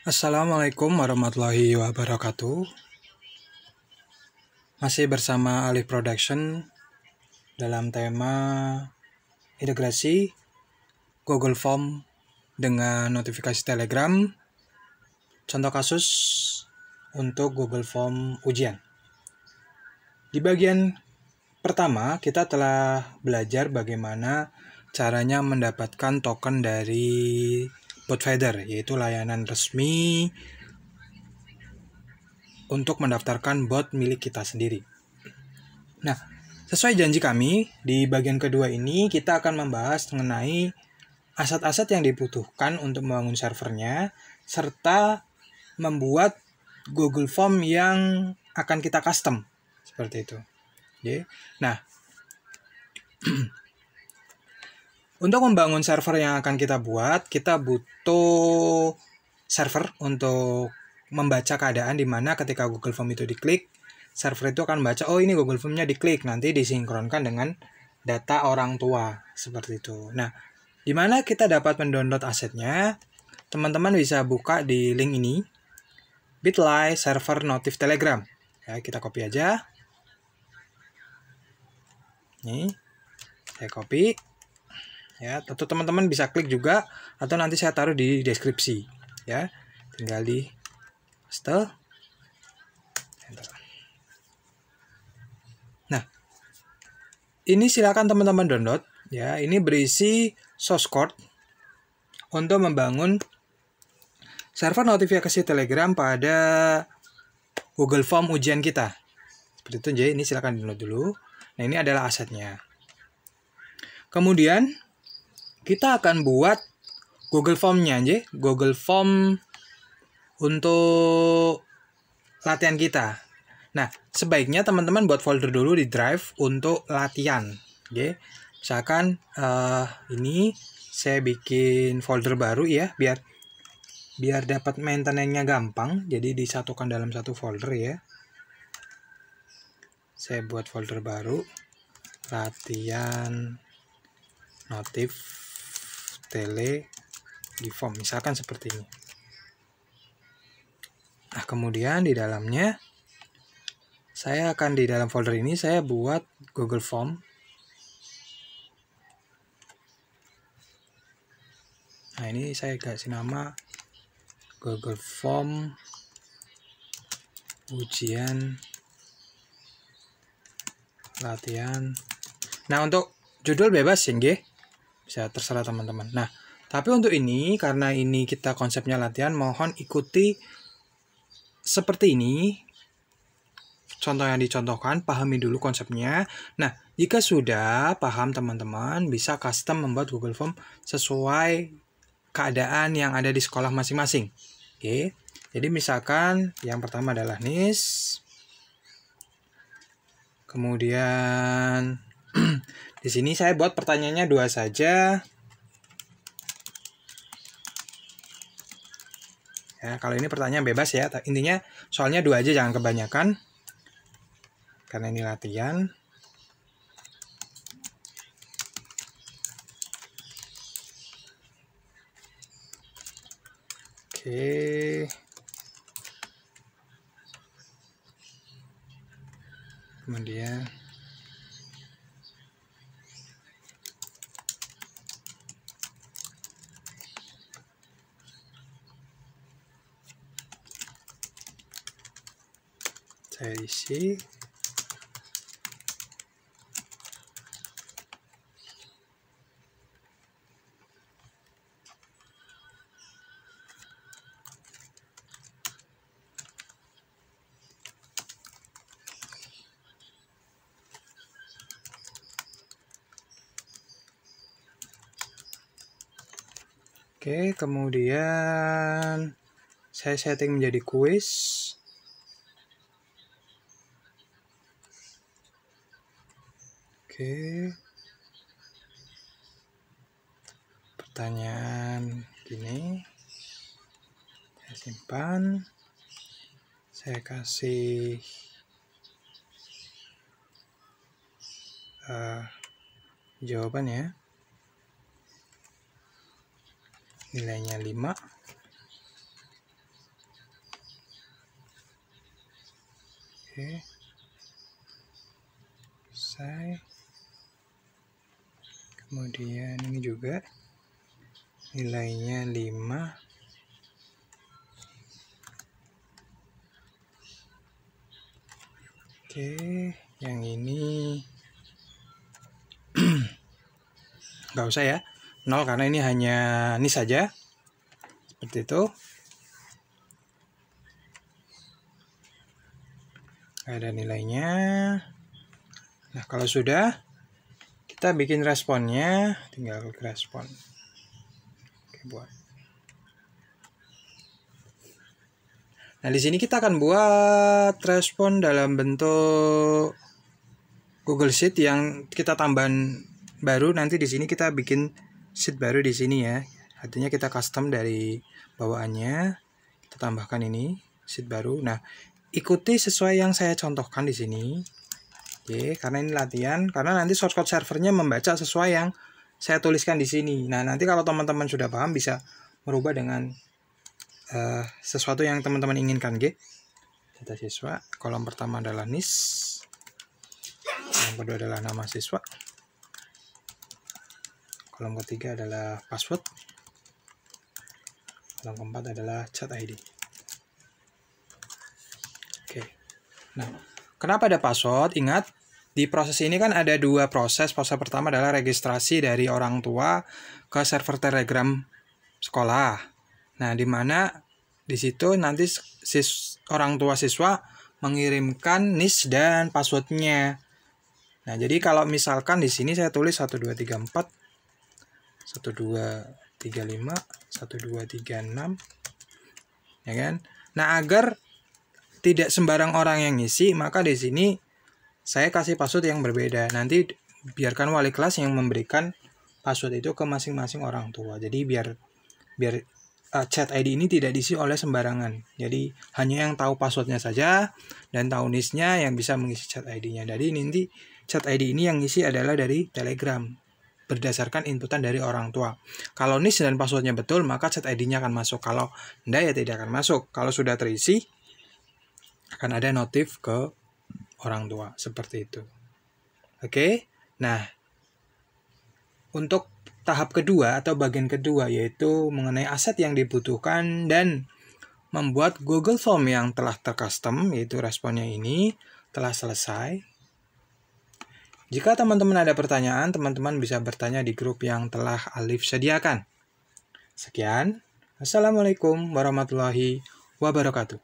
Assalamualaikum warahmatullahi wabarakatuh. Masih bersama Alif Production dalam tema integrasi Google Form dengan notifikasi Telegram. Contoh kasus untuk Google Form ujian. Di bagian pertama kita telah belajar bagaimana caranya mendapatkan token dari Botfeeder, yaitu layanan resmi untuk mendaftarkan bot milik kita sendiri. Nah, sesuai janji kami, di bagian kedua ini kita akan membahas mengenai aset-aset yang dibutuhkan untuk membangun servernya, serta membuat Google Form yang akan kita custom, seperti itu. Oke. Nah, untuk membangun server yang akan kita buat, kita butuh server untuk membaca keadaan di mana ketika Google Form itu diklik, server itu akan baca, oh ini Google Form-nya diklik, nanti disinkronkan dengan data orang tua, seperti itu. Nah, di mana kita dapat mendownload asetnya, teman-teman bisa buka di link ini, bit.ly server notif Telegram. Ya, kita copy aja. Nih, saya copy. Ya, tentu teman-teman bisa klik juga atau nanti saya taruh di deskripsi. Ya, tinggal di paste. Nah, ini silakan teman-teman download. Ya, ini berisi source code untuk membangun server notifikasi Telegram pada Google Form ujian kita. Seperti itu, jadi ini silakan download dulu. Nah, ini adalah asetnya. Kemudian kita akan buat Google Form-nya aja, Google Form untuk latihan kita. Nah, sebaiknya teman-teman buat folder dulu di Drive untuk latihan. Oke. Misalkan ini saya bikin folder baru ya, biar dapat maintenance-nya gampang, jadi disatukan dalam satu folder ya. Saya buat folder baru, latihan notif tele di form, misalkan seperti ini. Nah, kemudian di dalamnya saya akan di dalam folder ini saya buat Google Form. Nah, ini saya kasih nama Google Form ujian latihan. Nah, untuk judul bebas ya, nggih. Bisa terserah teman-teman. Nah, tapi untuk ini, karena ini kita konsepnya latihan, mohon ikuti seperti ini. Contoh yang dicontohkan, pahami dulu konsepnya. Nah, jika sudah paham teman-teman, bisa custom membuat Google Form sesuai keadaan yang ada di sekolah masing-masing. Oke. Jadi misalkan yang pertama adalah NIS. Kemudian di sini saya buat pertanyaannya 2 saja. Ya, kalau ini pertanyaan bebas ya. Intinya soalnya 2 aja, jangan kebanyakan. Karena ini latihan. Oke. Kemudian saya isi. Oke, kemudian saya setting menjadi kuis. Oke. Pertanyaan gini. Saya simpan. Saya kasih jawabannya. Nilainya 5. Oke. Selesai. Kemudian ini juga nilainya 5. Oke, yang ini nggak usah ya, 0 karena ini hanya nis saja. Seperti itu. Ada nilainya. Nah, kalau sudah, kita bikin responnya, tinggal klik respon. Oke, buat. Nah, di sini kita akan buat respon dalam bentuk Google Sheet yang kita tambahan baru. Nanti di sini kita bikin sheet baru di sini ya. Artinya kita custom dari bawaannya. Kita tambahkan ini sheet baru. Nah, ikuti sesuai yang saya contohkan di sini. Oke, karena ini latihan. Karena nanti source code servernya membaca sesuai yang saya tuliskan di sini. Nah, nanti kalau teman-teman sudah paham bisa merubah dengan sesuatu yang teman-teman inginkan. Data siswa, kolom pertama adalah NIS, kolom kedua adalah nama siswa, kolom ketiga adalah password, kolom keempat adalah chat ID. Oke. Nah, kenapa ada password? Ingat, di proses ini kan ada dua proses. Proses pertama adalah registrasi dari orang tua ke server Telegram sekolah. Nah, di mana di situ nanti orang tua siswa mengirimkan NIS dan passwordnya. Nah, jadi kalau misalkan di sini saya tulis 1234, 1235, 1236, ya kan? Nah, agar tidak sembarang orang yang ngisi, maka di sini saya kasih password yang berbeda. Nanti biarkan wali kelas yang memberikan password itu ke masing-masing orang tua. Jadi biar chat ID ini tidak diisi oleh sembarangan. Jadi hanya yang tahu passwordnya saja dan tahu NIS-nya yang bisa mengisi chat ID-nya. Jadi nanti chat ID ini yang ngisi adalah dari Telegram berdasarkan inputan dari orang tua. Kalau NIS dan passwordnya betul, maka chat ID-nya akan masuk. Kalau enggak ya tidak akan masuk. Kalau sudah terisi, akan ada notif ke orang tua. Seperti itu. Oke. Nah, untuk tahap kedua atau bagian kedua yaitu mengenai aset yang dibutuhkan dan membuat Google Form yang telah tercustom, yaitu responnya ini telah selesai. Jika teman-teman ada pertanyaan, teman-teman bisa bertanya di grup yang telah Alif sediakan. Sekian. Assalamualaikum warahmatullahi wabarakatuh.